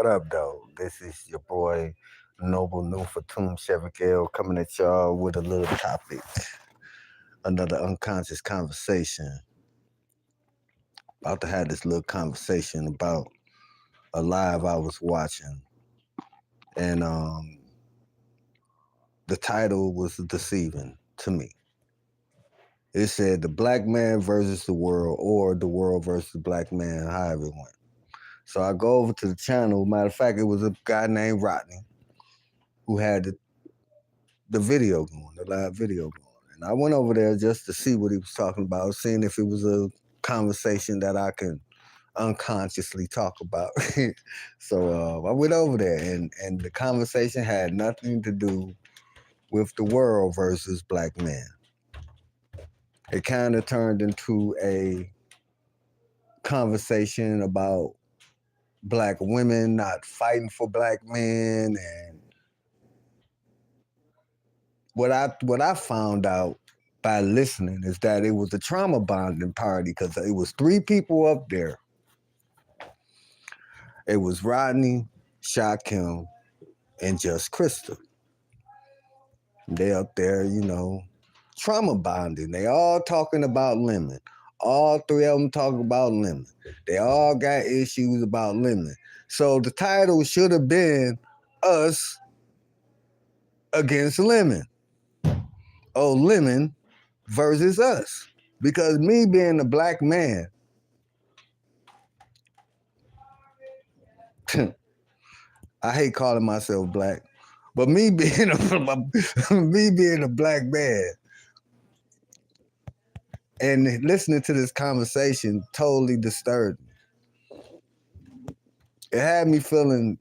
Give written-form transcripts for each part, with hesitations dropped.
What up, though? This is your boy Noble New Fatum Chevigale coming at y'all with a little topic, another unconscious conversation. About to have this little conversation about a live I was watching, and the title was deceiving to me. It said the black man versus the world, or the world versus the black man, however it went. So I go over to the channel. Matter of fact, it was a guy named Rodney who had the video going, the live video going. And I went over there just to see what he was talking about, seeing if it was a conversation that I can unconsciously talk about. So I went over there, and the conversation had nothing to do with the world versus black men. It kind of turned into a conversation about black women not fighting for black men, and what I found out by listening is that it was a trauma bonding party because it was three people up there. It was Rodney, Shakim, and Just Crystal. They up there, trauma bonding. They all talking about Lemon. All three of them talking about Lemon. They all got issues about Lemon. So the title should have been Us Against Lemon. Oh, Lemon versus Us. Because me being a black man, I hate calling myself black, but me being a black man and listening to this conversation totally disturbed me. It had me feeling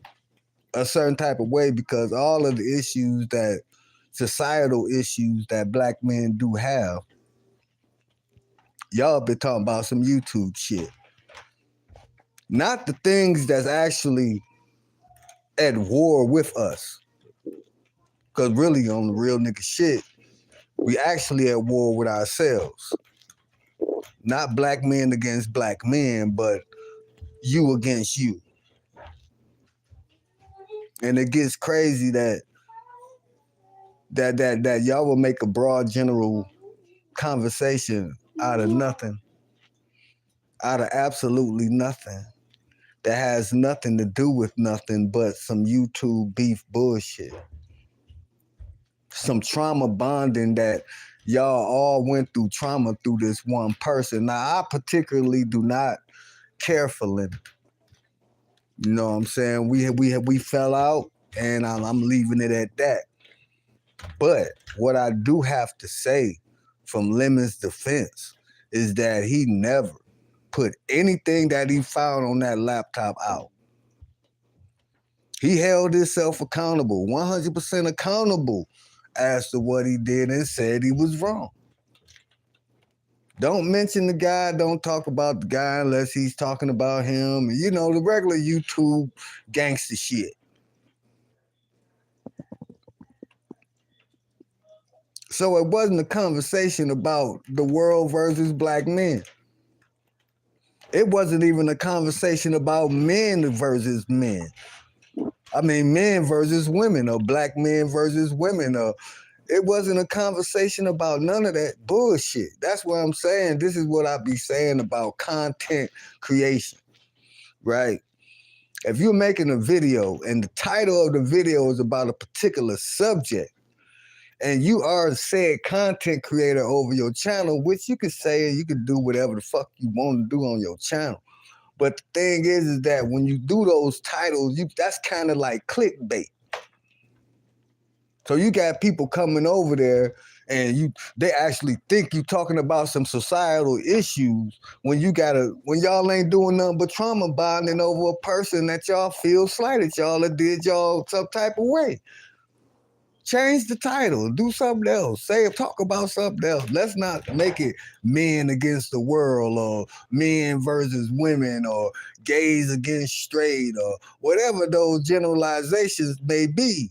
a certain type of way because all of the issues that societal issues that black men do have, y'all been talking about some YouTube shit. Not the things that's actually at war with us. Because really, on the real nigga shit, we actually at war with ourselves. Not black men against black men, but you against you. And it gets crazy that y'all will make a broad general conversation out of nothing, out of absolutely nothing, that has nothing to do with nothing but some YouTube beef bullshit. Some trauma bonding that y'all all went through trauma through this one person. Now, I particularly do not care for Lemon. You know what I'm saying? We fell out, and I'm leaving it at that. But what I do have to say from Lemon's defense is that he never put anything that he found on that laptop out. He held himself accountable, 100% accountable as to what he did, and said he was wrong. Don't mention the guy, don't talk about the guy unless he's talking about him. The regular YouTube gangster shit. So it wasn't a conversation about the world versus black men. It wasn't even a conversation about men versus men. I mean, men versus women, or black men versus women, or it wasn't a conversation about none of that bullshit. That's what I'm saying. This is what I be saying about content creation, right? If you're making a video and the title of the video is about a particular subject, and you are said content creator over your channel, which you could say you could do whatever the fuck you want to do on your channel. But the thing is that when you do those titles, that's kind of like clickbait. So you got people coming over there and they actually think you talking about some societal issues when y'all ain't doing nothing but trauma bonding over a person that y'all feel slighted y'all or did y'all some type of way. Change the title, do something else, talk about something else. Let's not make it men against the world, or men versus women, or gays against straight, or whatever those generalizations may be.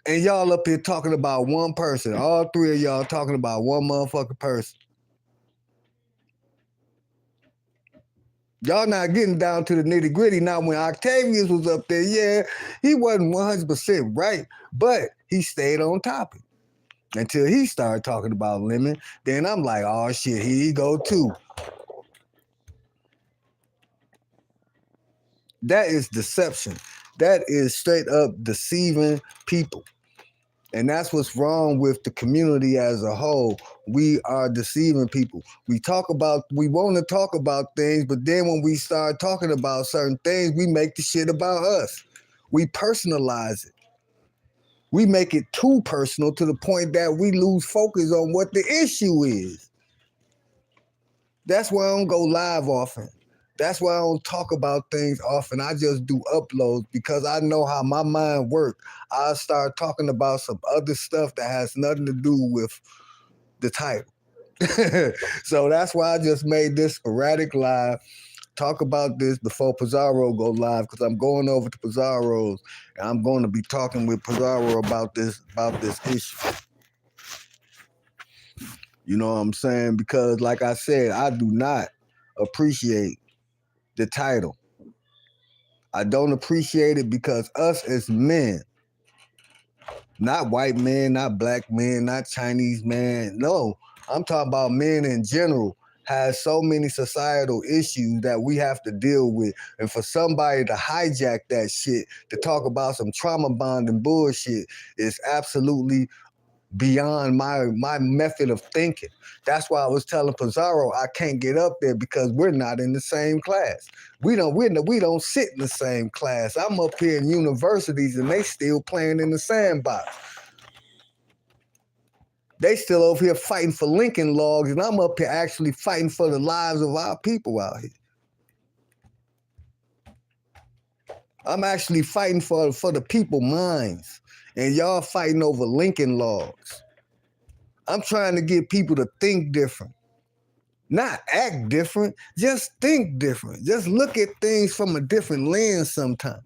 And y'all up here talking about one person. All three of y'all talking about one motherfucking person. Y'all not getting down to the nitty gritty. Now, when Octavius was up there, yeah, he wasn't 100% right, but he stayed on topic until he started talking about Lemon. Then I'm like, oh shit, here he go too. That is deception. That is straight up deceiving people. And that's what's wrong with the community as a whole. We are deceiving people. We want to talk about things, but then when we start talking about certain things, we make the shit about us. We personalize it. We make it too personal to the point that we lose focus on what the issue is. That's why I don't go live often. That's why I don't talk about things often. I just do uploads because I know how my mind works. I start talking about some other stuff that has nothing to do with the title. So that's why I just made this sporadic live. Talk about this before Pizarro go live, because I'm going over to Pizarro's and I'm going to be talking with Pizarro about this issue. You know what I'm saying? Because like I said, I do not appreciate the title. I don't appreciate it because us as men, not white men, not black men, not Chinese men, no, I'm talking about men in general, has so many societal issues that we have to deal with. And for somebody to hijack that shit to talk about some trauma bonding bullshit is absolutely beyond my method of thinking. That's why I was telling Pizarro I can't get up there because we're not in the same class. We don't sit in the same class. I'm up here in universities and they still playing in the sandbox. They still over here fighting for Lincoln logs, and I'm up here actually fighting for the lives of our people out here. I'm actually fighting for the people minds, and y'all fighting over Lincoln logs. I'm trying to get people to think different. Not act different, just think different. Just look at things from a different lens sometimes.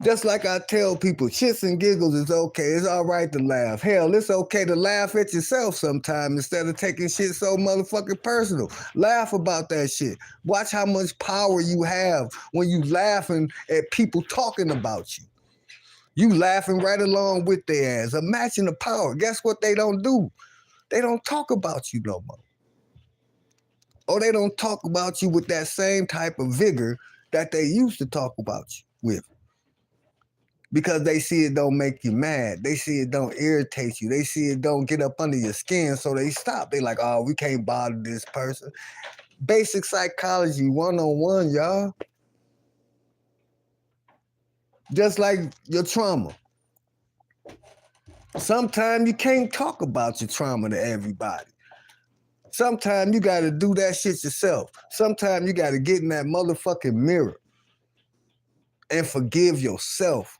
Just like I tell people, shits and giggles is okay. It's all right to laugh. Hell, it's okay to laugh at yourself sometimes instead of taking shit so motherfucking personal. Laugh about that shit. Watch how much power you have when you laughing at people talking about you. You laughing right along with their ass. Imagine the power. Guess what they don't do? They don't talk about you no more. Or they don't talk about you with that same type of vigor that they used to talk about you with. Because they see it don't make you mad. They see it don't irritate you. They see it don't get up under your skin, so they stop. They like, oh, we can't bother this person. Basic psychology 101, y'all. Just like your trauma. Sometimes you can't talk about your trauma to everybody. Sometimes you got to do that shit yourself. Sometimes you got to get in that motherfucking mirror and forgive yourself.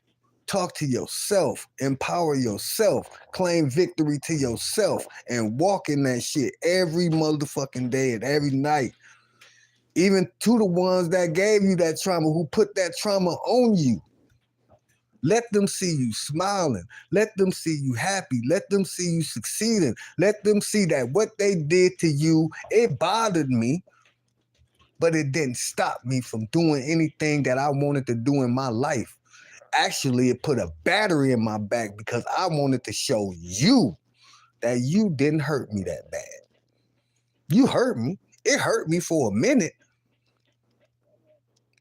Talk to yourself, empower yourself, claim victory to yourself, and walk in that shit every motherfucking day and every night. Even to the ones that gave you that trauma, who put that trauma on you. Let them see you smiling. Let them see you happy. Let them see you succeeding. Let them see that what they did to you, it bothered me, but it didn't stop me from doing anything that I wanted to do in my life. Actually, it put a battery in my back because I wanted to show you that you didn't hurt me that bad. You hurt me. It hurt me for a minute,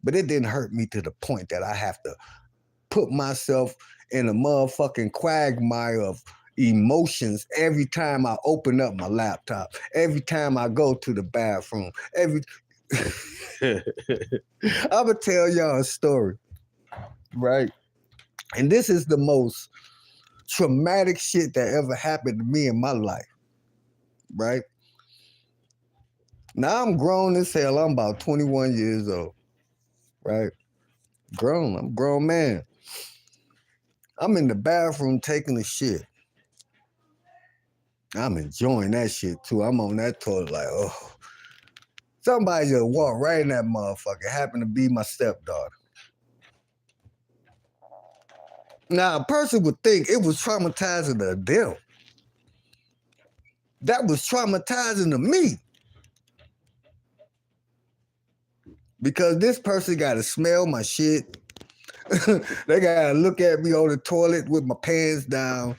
but it didn't hurt me to the point that I have to put myself in a motherfucking quagmire of emotions every time I open up my laptop, every time I go to the bathroom, I'm gonna tell y'all a story, right? And this is the most traumatic shit that ever happened to me in my life, right? Now I'm grown as hell. I'm about 21 years old, right? Grown. I'm a grown man. I'm in the bathroom taking a shit. I'm enjoying that shit too. I'm on that toilet like, oh. Somebody just walked right in that motherfucker. Happened to be my stepdaughter. Now, a person would think it was traumatizing to them. That was traumatizing to me. because this person got to smell my shit. They got to look at me on the toilet with my pants down.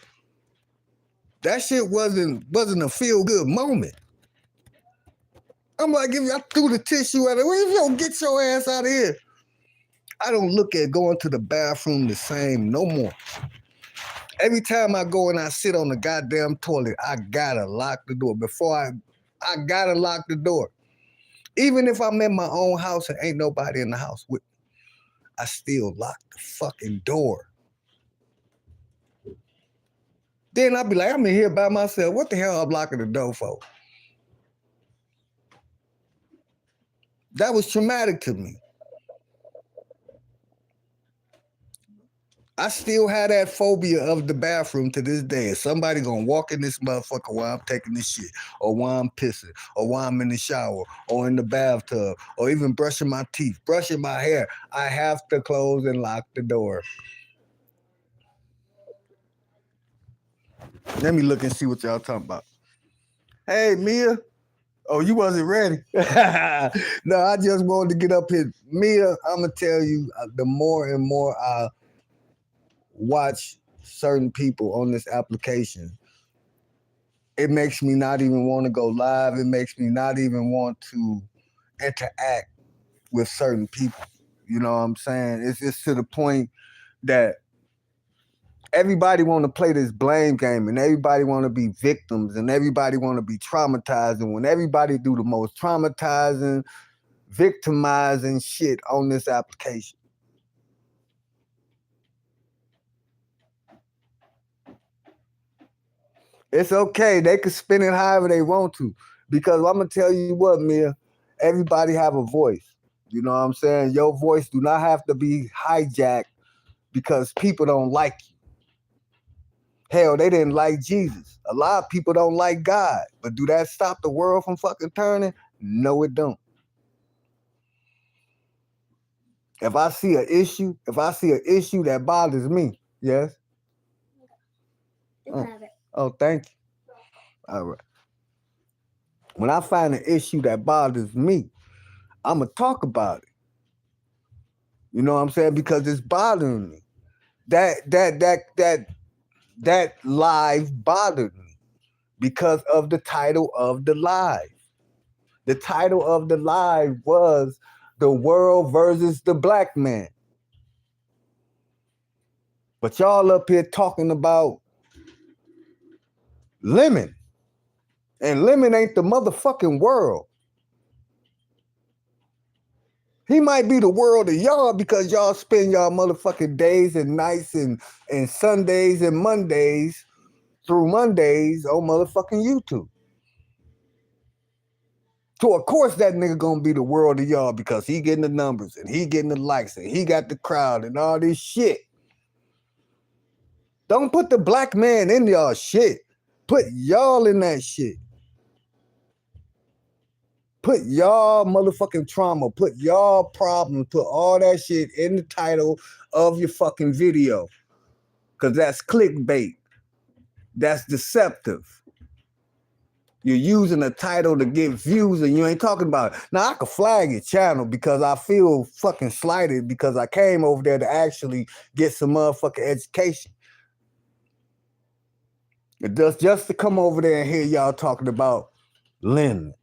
That shit wasn't a feel good moment. I'm like, if I threw the tissue at it, well, if you don't get your ass out of here. I don't look at going to the bathroom the same no more. Every time I go and I sit on the goddamn toilet, I gotta lock the door. I gotta lock the door. Even if I'm in my own house and ain't nobody in the house with me, I still lock the fucking door. Then I'll be like, I'm in here by myself. What the hell I'm locking the door for? That was traumatic to me. I still have that phobia of the bathroom to this day. If somebody gonna walk in this motherfucker while I'm taking this shit, or while I'm pissing, or while I'm in the shower, or in the bathtub, or even brushing my teeth, brushing my hair, I have to close and lock the door. Let me look and see what y'all talking about. Hey, Mia. Oh, you wasn't ready. No, I just wanted to get up here. Mia, I'm going to tell you, the more and more I watch certain people on this application, it makes me not even want to go live. It makes me not even want to interact with certain people. You know what I'm saying? It's just to the point that everybody want to play this blame game, and everybody want to be victims, and everybody want to be traumatized. And when everybody do the most traumatizing, victimizing shit on this application, it's okay. They can spin it however they want to, because I'm gonna tell you what, Mia, everybody have a voice. You know what I'm saying? Your voice do not have to be hijacked because people don't like you. Hell, they didn't like Jesus. A lot of people don't like God. But do that stop the world from fucking turning? No, it don't. If I see an issue that bothers me, yes? Oh, thank you. All right. When I find an issue that bothers me, I'm going to talk about it. You know what I'm saying? Because it's bothering me. That live bothered me because of the title of the live. The title of the live was The World versus the Black Man. But y'all up here talking about Lemon. And Lemon ain't the motherfucking world. He might be the world of y'all because y'all spend y'all motherfucking days and nights and Sundays and Mondays through Mondays on motherfucking YouTube. So of course that nigga gonna be the world of y'all because he getting the numbers and he getting the likes and he got the crowd and all this shit. Don't put the black man in y'all shit. Put y'all in that shit. Put y'all motherfucking trauma, put y'all problems, put all that shit in the title of your fucking video. Because that's clickbait. That's deceptive. You're using a title to get views and you ain't talking about it. Now, I could flag your channel because I feel fucking slighted because I came over there to actually get some motherfucking education. It does just to come over there and hear y'all talking about Lynn.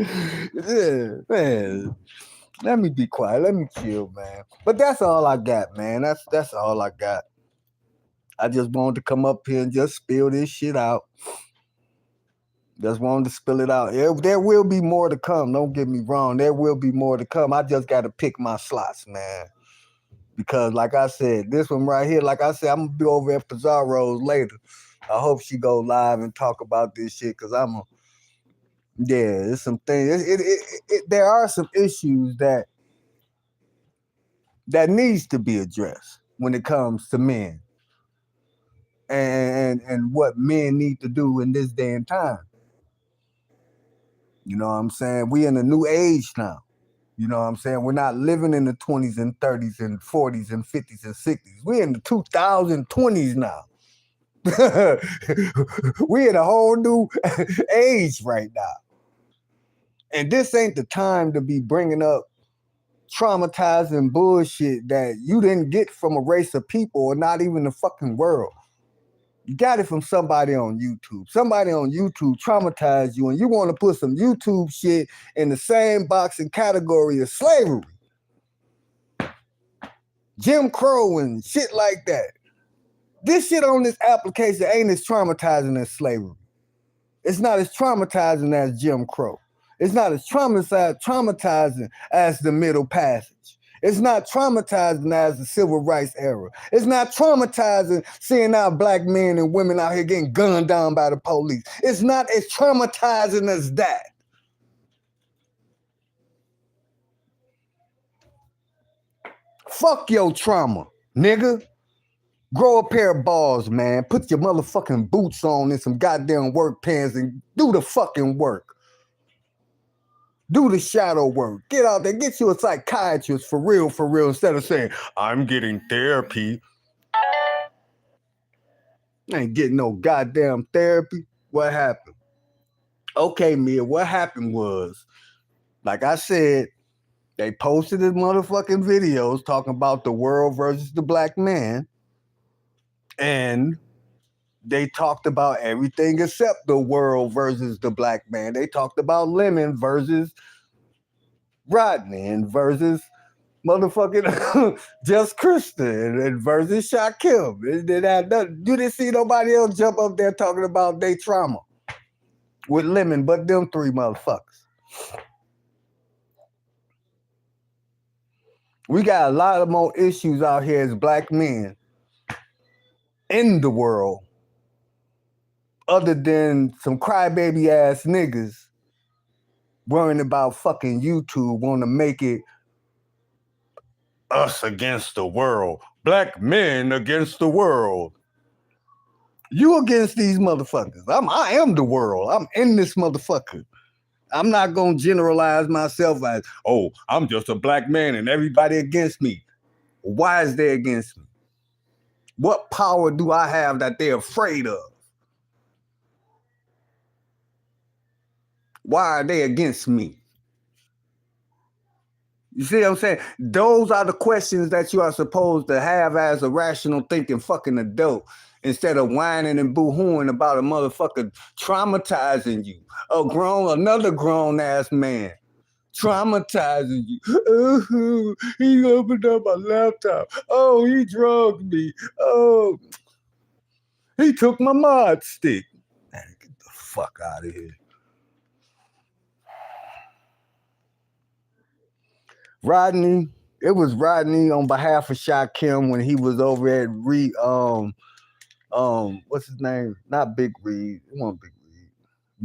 Yeah, man. Let me be quiet. Let me chill, man. But that's all I got, man. That's all I got. I just wanted to come up here and just spill this shit out. Just wanted to spill it out. There will be more to come. Don't get me wrong. There will be more to come. I just got to pick my slots, man. Because like I said, this one right here, like I said, I'm going to be over at Pizarro's later. I hope she go live and talk about this shit because there's some things. There are some issues that needs to be addressed when it comes to men and what men need to do in this day and time. You know what I'm saying? We in a new age now. You know what I'm saying? We're not living in the 20s and 30s and 40s and 50s and 60s. We're in the 2020s now. We in a whole new age right now. And this ain't the time to be bringing up traumatizing bullshit that you didn't get from a race of people or not even the fucking world. You got it from somebody on YouTube. Somebody on YouTube traumatized you, and you want to put some YouTube shit in the same box and category as slavery, Jim Crow and shit like that. This shit on this application ain't as traumatizing as slavery. It's not as traumatizing as Jim Crow. It's not as traumatizing as the Middle Passage. It's not traumatizing as the Civil Rights era. It's not traumatizing seeing our black men and women out here getting gunned down by the police. It's not as traumatizing as that. Fuck your trauma, nigga. Grow a pair of balls, man. Put your motherfucking boots on and some goddamn work pants and do the fucking work. Do the shadow work. Get out there. Get you a psychiatrist for real, instead of saying, I'm getting therapy. I ain't getting no goddamn therapy. What happened? Okay, Mia, what happened was, like I said, they posted his motherfucking videos talking about the world versus the black man. And they talked about everything except the world versus the black man. They talked about Lemon versus Rodney and versus motherfucking Just Kristen and versus Shaquille. You didn't see nobody else jump up there talking about their trauma with Lemon but them three motherfuckers. We got a lot of more issues out here as black men in the world other than some crybaby ass niggas worrying about fucking YouTube, want to make it us against the world, black men against the world. You against these motherfuckers. I am the world. I'm in this motherfucker. I'm not going to generalize myself as, oh, I'm just a black man and everybody against me. Why is they against me? What power do I have that they're afraid of? Why are they against me? You see what I'm saying? Those are the questions that you are supposed to have as a rational thinking fucking adult, instead of whining and boo-hooing about a motherfucker traumatizing you. Another grown ass man traumatizing you. Oh, he opened up my laptop. Oh, he drugged me. Oh, he took my mod stick. Man, get the fuck out of here. Rodney, it was Rodney on behalf of Shaquille when he was over at what's his name? Not Big Reed. It wasn't Big Reed.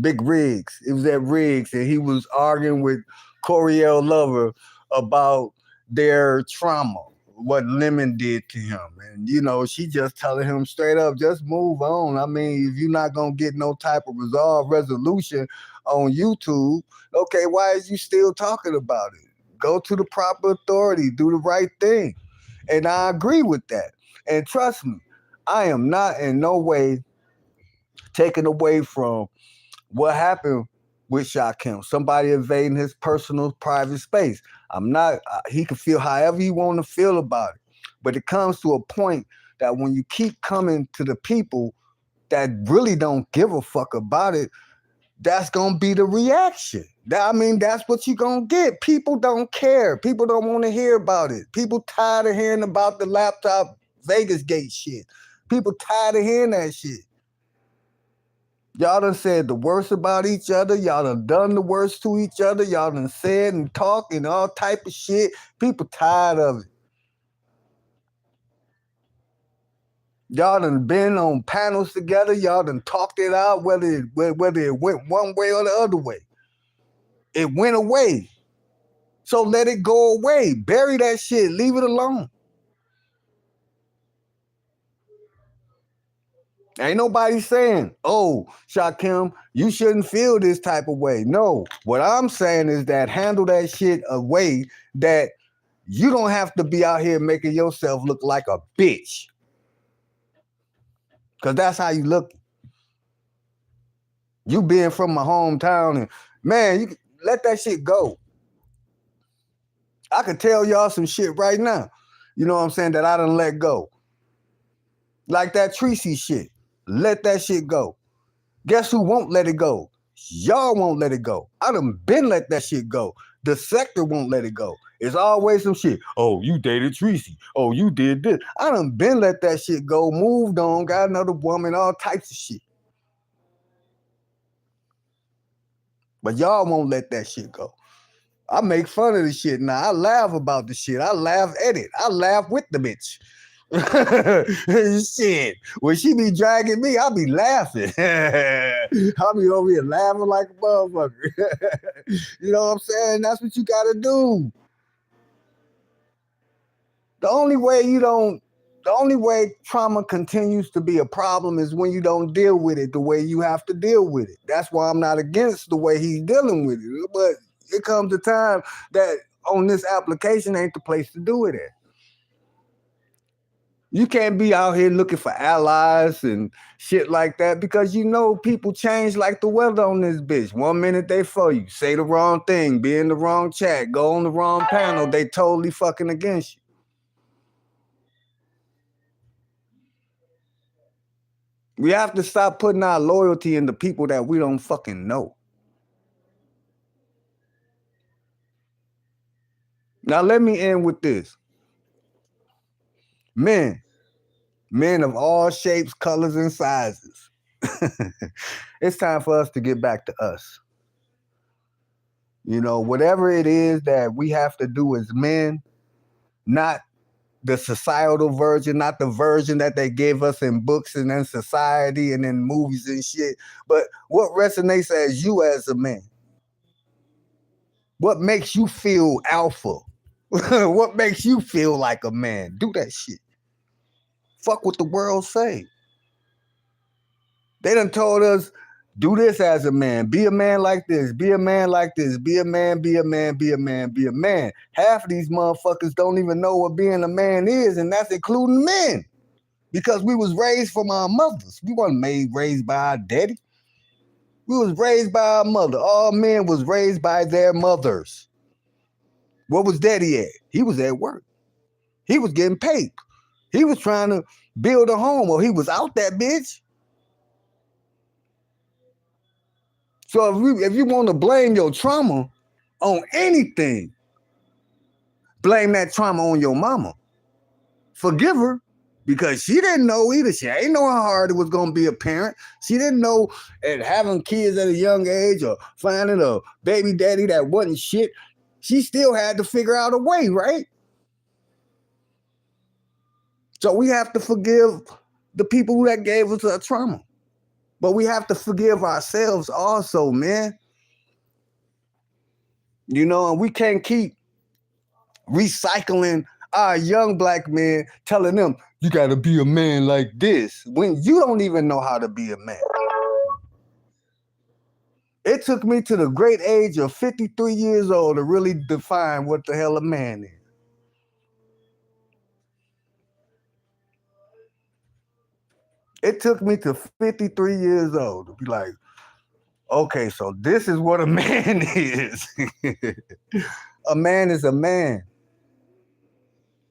Big Riggs. It was at Riggs, and he was arguing with Coriel Lover about their trauma, what Lemon did to him. And, you know, she just telling him straight up, just move on. I mean, if you're not going to get no type of resolution on YouTube, okay, why is you still talking about it? Go to the proper authority, do the right thing. And I agree with that. And trust me, I am not in no way taken away from what happened with Shaquille. Somebody invading his personal private space. I'm not, he can feel however he want to feel about it. But it comes to a point that when you keep coming to the people that really don't give a fuck about it, that's going to be the reaction. I mean, that's what you're going to get. People don't care. People don't want to hear about it. People tired of hearing about the laptop Vegas gate shit. People tired of hearing that shit. Y'all done said the worst about each other. Y'all done the worst to each other. Y'all done said and talked and all type of shit. People tired of it. Y'all done been on panels together. Y'all done talked it out, whether it went one way or the other way. It went away. So let it go away. Bury that shit. Leave it alone. Ain't nobody saying, oh, Shaquille, you shouldn't feel this type of way. No, what I'm saying is that handle that shit a way that you don't have to be out here making yourself look like a bitch. Because that's how you look. You being from my hometown, and man, you let that shit go. I could tell y'all some shit right now. You know what I'm saying? That I done let go. Like that Tracy shit. Let that shit go. Guess who won't let it go? Y'all won't let it go. I done been let that shit go. The sector won't let it go. It's always some shit. Oh, you dated Tracy. Oh, you did this. I done been let that shit go, moved on, got another woman, all types of shit. But y'all won't let that shit go. I make fun of the shit now. I laugh about the shit. I laugh at it. I laugh with the bitch. Shit. When she be dragging me, I be laughing. I be over here laughing like a motherfucker. You know what I'm saying? That's what you gotta do. The only way trauma continues to be a problem is when you don't deal with it the way you have to deal with it. That's why I'm not against the way he's dealing with it. But it comes a time that on this application ain't the place to do it at. You can't be out here looking for allies and shit like that because you know people change like the weather on this bitch. 1 minute they for you, say the wrong thing, be in the wrong chat, go on the wrong panel, they totally fucking against you. We have to stop putting our loyalty into people that we don't fucking know. Now let me end with this. Men of all shapes, colors, and sizes. It's time for us to get back to us. You know, whatever it is that we have to do as men, not the societal version, not the version that they give us in books and in society and in movies and shit, but what resonates as you as a man. What makes you feel alpha? What makes you feel like a man? Do that shit. Fuck what the world say. They done told us, do this as a man. Be a man like this. Be a man like this. Be a man, be a man, be a man, be a man. Half of these motherfuckers don't even know what being a man is, and that's including men. Because we was raised from our mothers. We wasn't raised by our daddy. We was raised by our mother. All men was raised by their mothers. What was daddy at? He was at work. He was getting paid. He was trying to build a home, or he was out that bitch. So if you want to blame your trauma on anything, blame that trauma on your mama. Forgive her, because she didn't know either. She ain't know how hard it was going to be a parent. She didn't know that having kids at a young age or finding a baby daddy that wasn't shit. She still had to figure out a way, right? So we have to forgive the people that gave us a trauma. But we have to forgive ourselves also, man. You know, and we can't keep recycling our young black men, telling them, you got to be a man like this, when you don't even know how to be a man. It took me to the great age of 53 years old to really define what the hell a man is. It took me to 53 years old to be like, okay, so this is what a man is. A man is a man.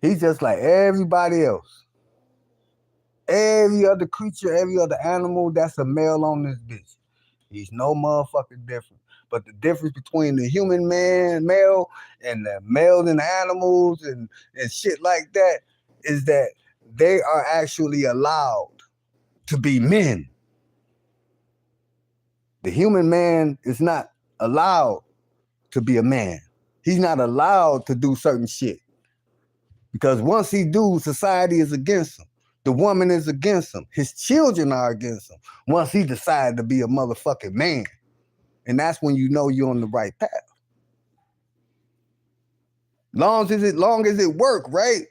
He's just like everybody else. Every other creature, every other animal, that's a male on this bitch. He's no motherfucking different. But the difference between the human male, and the males and the animals and shit like that is that they are actually allowed to be men. The human man is not allowed to be a man. He's not allowed to do certain shit. Because once he do, society is against him. The woman is against him. His children are against him. Once he decided to be a motherfucking man. And that's when you know you're on the right path. Long as it work, right?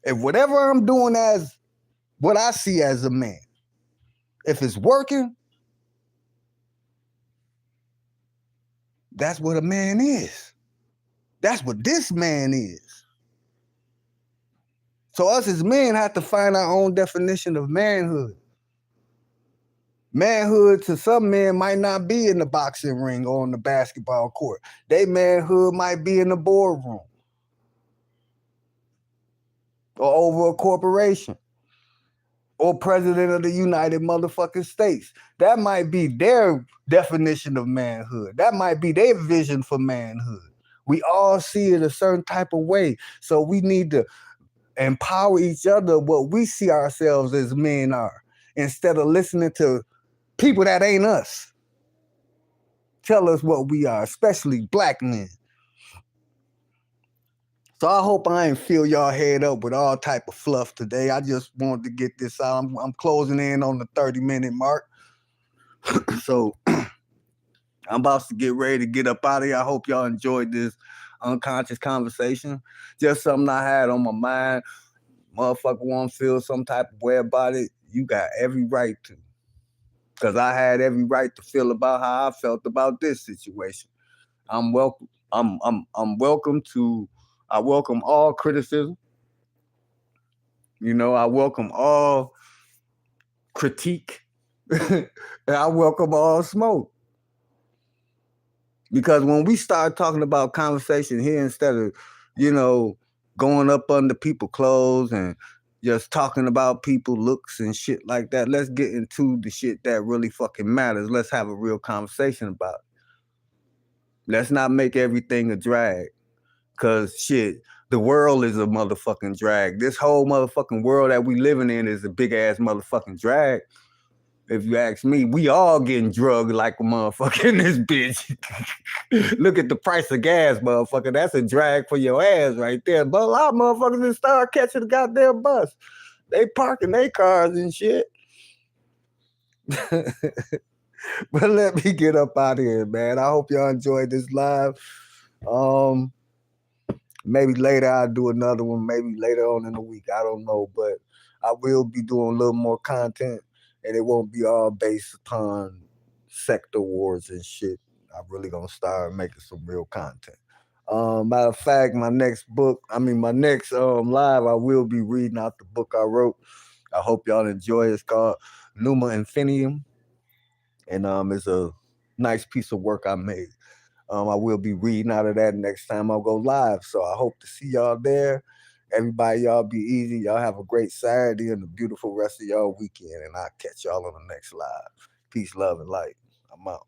If whatever I'm doing as what I see as a man, if it's working, that's what a man is. That's what this man is. So us as men have to find our own definition of manhood. Manhood to some men might not be in the boxing ring or on the basketball court. They manhood might be in the boardroom or over a corporation or president of the United motherfucking States. That might be their definition of manhood. That might be their vision for manhood. We all see it a certain type of way. So we need to empower each other what we see ourselves as men are, instead of listening to people that ain't us tell us what we are, especially black men. So I hope I ain't fill y'all head up with all type of fluff today. I just wanted to get this out. I'm closing in on the 30-minute mark. So I'm about to get ready to get up out of here. I hope y'all enjoyed this unconscious conversation. Just something I had on my mind. Motherfucker want to feel some type of way about it. You got every right to. Because I had every right to feel about how I felt about this situation. I'm welcome. I'm welcome to. I welcome all criticism. You know, I welcome all critique. And I welcome all smoke. Because when we start talking about conversation here, instead of, you know, going up under people's clothes and just talking about people looks and shit like that, let's get into the shit that really fucking matters. Let's have a real conversation about it. Let's not make everything a drag. Cause shit, the world is a motherfucking drag. This whole motherfucking world that we living in is a big ass motherfucking drag. If you ask me, we all getting drugged like a motherfucker in this bitch. Look at the price of gas, motherfucker. That's a drag for your ass right there. But a lot of motherfuckers just start catching the goddamn bus. They parking their cars and shit. But let me get up out of here, man. I hope y'all enjoyed this live. Maybe later I'll do another one, maybe later on in the week. I don't know, but I will be doing a little more content, and it won't be all based upon sector wars and shit. I'm really gonna start making some real content. Matter of fact, my next live, I will be reading out the book I wrote. I hope y'all enjoy it. It's called Numa Infinium, and it's a nice piece of work I made. I will be reading out of that next time I go live. So I hope to see y'all there. Everybody, y'all be easy. Y'all have a great Saturday and a beautiful rest of y'all weekend. And I'll catch y'all on the next live. Peace, love, and light. I'm out.